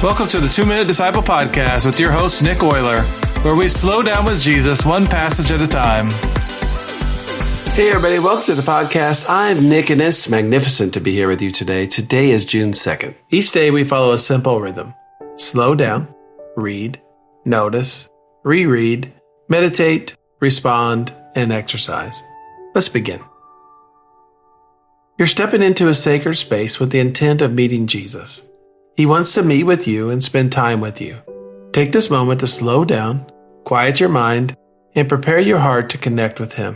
Welcome to the 2-Minute Disciple Podcast with your host, Nick Euler, where we slow down with Jesus one passage at a time. Hey everybody, welcome to the podcast. I'm Nick and it's magnificent to be here with you today. Today is June 2nd. Each day we follow a simple rhythm. Slow down, read, notice, reread, meditate, respond, and exercise. Let's begin. You're stepping into a sacred space with the intent of meeting Jesus. He wants to meet with you and spend time with you. Take this moment to slow down, quiet your mind, and prepare your heart to connect with Him.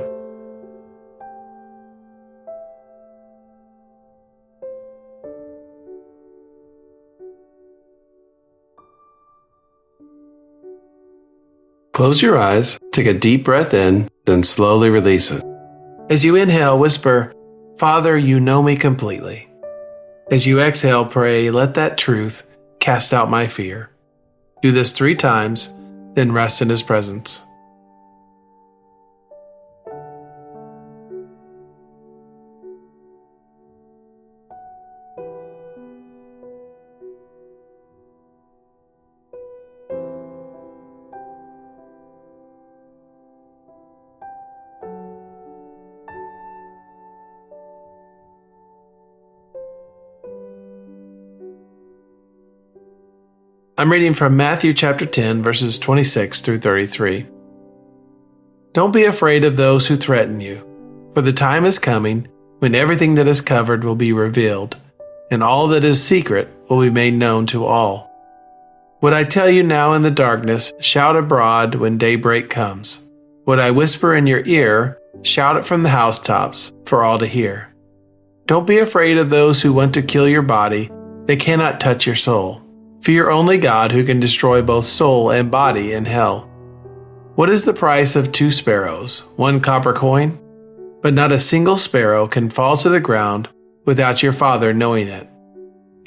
Close your eyes, take a deep breath in, then slowly release it. As you inhale, whisper, "Father, you know me completely." As you exhale, pray, "Let that truth cast out my fear." Do this 3 times, then rest in His presence. I'm reading from Matthew chapter 10, verses 26 through 33. Don't be afraid of those who threaten you, for the time is coming when everything that is covered will be revealed, and all that is secret will be made known to all. What I tell you now in the darkness, shout abroad when daybreak comes. What I whisper in your ear, shout it from the housetops for all to hear. Don't be afraid of those who want to kill your body. They cannot touch your soul. Fear only God, who can destroy both soul and body in hell. What is the price of 2 sparrows, 1 copper coin? But not a single sparrow can fall to the ground without your Father knowing it.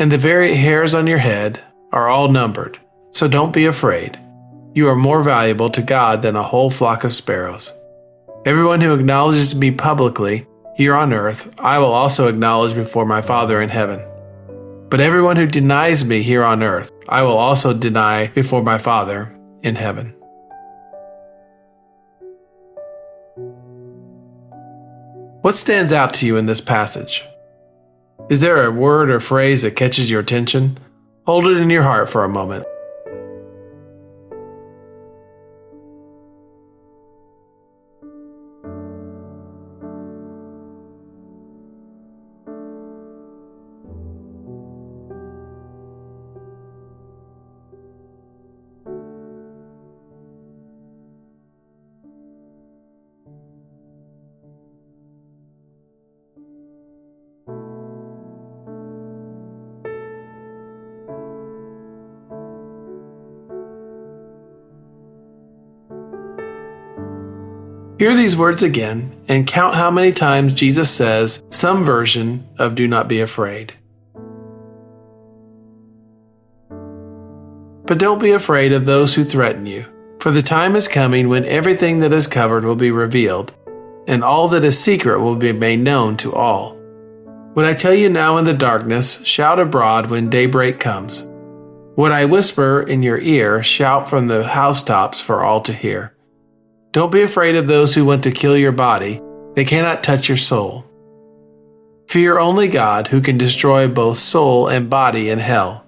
And the very hairs on your head are all numbered, so don't be afraid. You are more valuable to God than a whole flock of sparrows. Everyone who acknowledges me publicly here on earth, I will also acknowledge before my Father in heaven. But everyone who denies me here on earth, I will also deny before my Father in heaven. What stands out to you in this passage? Is there a word or phrase that catches your attention? Hold it in your heart for a moment. Hear these words again and count how many times Jesus says some version of "do not be afraid." But don't be afraid of those who threaten you, for the time is coming when everything that is covered will be revealed, and all that is secret will be made known to all. What I tell you now in the darkness, shout abroad when daybreak comes. What I whisper in your ear, shout from the housetops for all to hear. Don't be afraid of those who want to kill your body. They cannot touch your soul. Fear only God, who can destroy both soul and body in hell.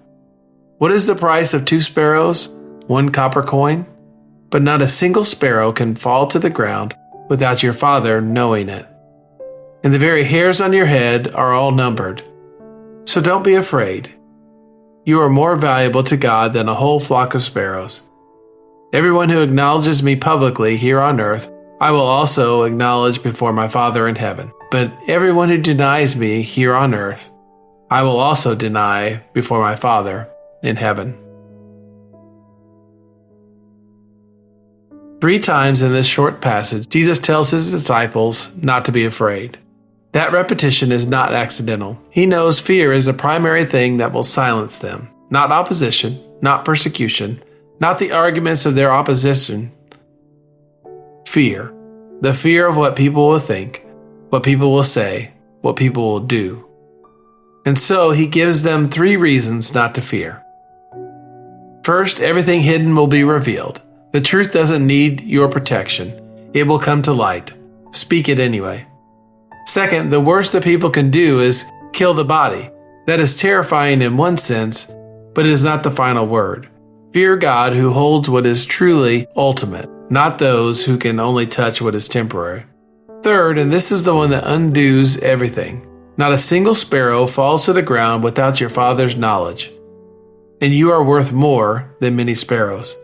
What is the price of 2 sparrows, 1 copper coin? But not a single sparrow can fall to the ground without your Father knowing it. And the very hairs on your head are all numbered. So don't be afraid. You are more valuable to God than a whole flock of sparrows. Everyone who acknowledges me publicly here on earth, I will also acknowledge before my Father in heaven. But everyone who denies me here on earth, I will also deny before my Father in heaven. 3 times in this short passage, Jesus tells His disciples not to be afraid. That repetition is not accidental. He knows fear is the primary thing that will silence them, not opposition, not persecution, not the arguments of their opposition. Fear. The fear of what people will think, what people will say, what people will do. And so He gives them 3 reasons not to fear. First, everything hidden will be revealed. The truth doesn't need your protection. It will come to light. Speak it anyway. Second, the worst that people can do is kill the body. That is terrifying in one sense, but it is not the final word. Fear God who holds what is truly ultimate, not those who can only touch what is temporary. Third, and this is the one that undoes everything, not a single sparrow falls to the ground without your Father's knowledge. And you are worth more than many sparrows.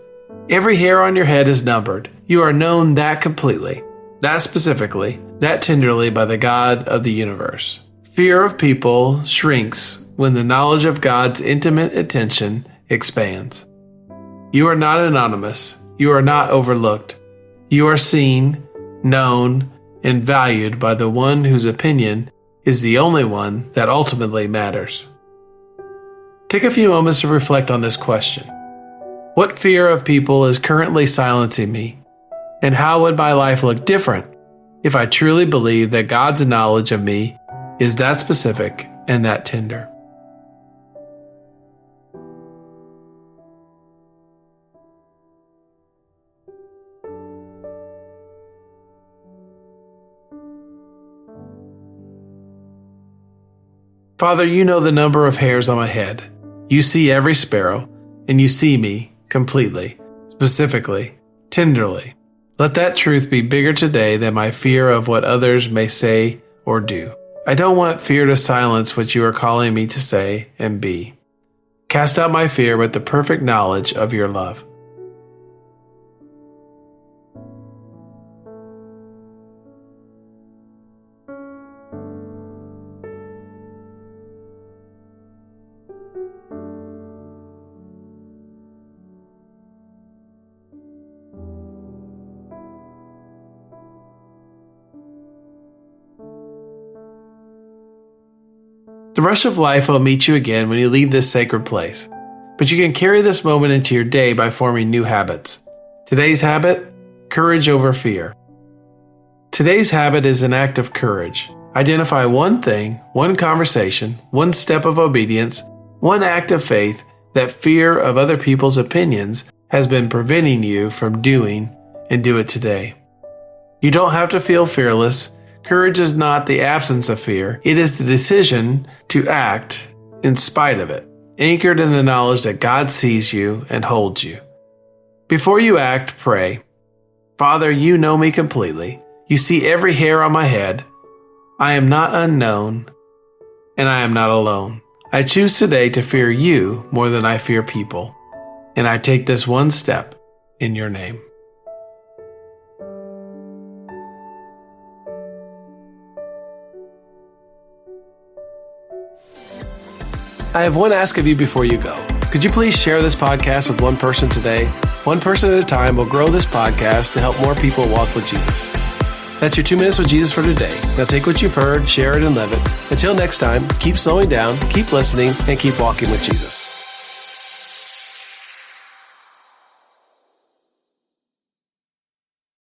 Every hair on your head is numbered. You are known that completely, that specifically, that tenderly by the God of the universe. Fear of people shrinks when the knowledge of God's intimate attention expands. You are not anonymous. You are not overlooked. You are seen, known, and valued by the one whose opinion is the only one that ultimately matters. Take a few moments to reflect on this question. What fear of people is currently silencing me? And how would my life look different if I truly believed that God's knowledge of me is that specific and that tender? Father, you know the number of hairs on my head. You see every sparrow, and you see me completely, specifically, tenderly. Let that truth be bigger today than my fear of what others may say or do. I don't want fear to silence what you are calling me to say and be. Cast out my fear with the perfect knowledge of your love. The rush of life will meet you again when you leave this sacred place. But you can carry this moment into your day by forming new habits. Today's habit, courage over fear. Today's habit is an act of courage. Identify one thing, one conversation, one step of obedience, one act of faith that fear of other people's opinions has been preventing you from doing, and do it today. You don't have to feel fearless. Courage is not the absence of fear. It is the decision to act in spite of it, anchored in the knowledge that God sees you and holds you. Before you act, pray. Father, you know me completely. You see every hair on my head. I am not unknown, and I am not alone. I choose today to fear you more than I fear people, and I take this one step in your name. I have one ask of you before you go. Could you please share this podcast with one person today? One person at a time will grow this podcast to help more people walk with Jesus. That's your 2 minutes with Jesus for today. Now take what you've heard, share it, and live it. Until next time, keep slowing down, keep listening, and keep walking with Jesus.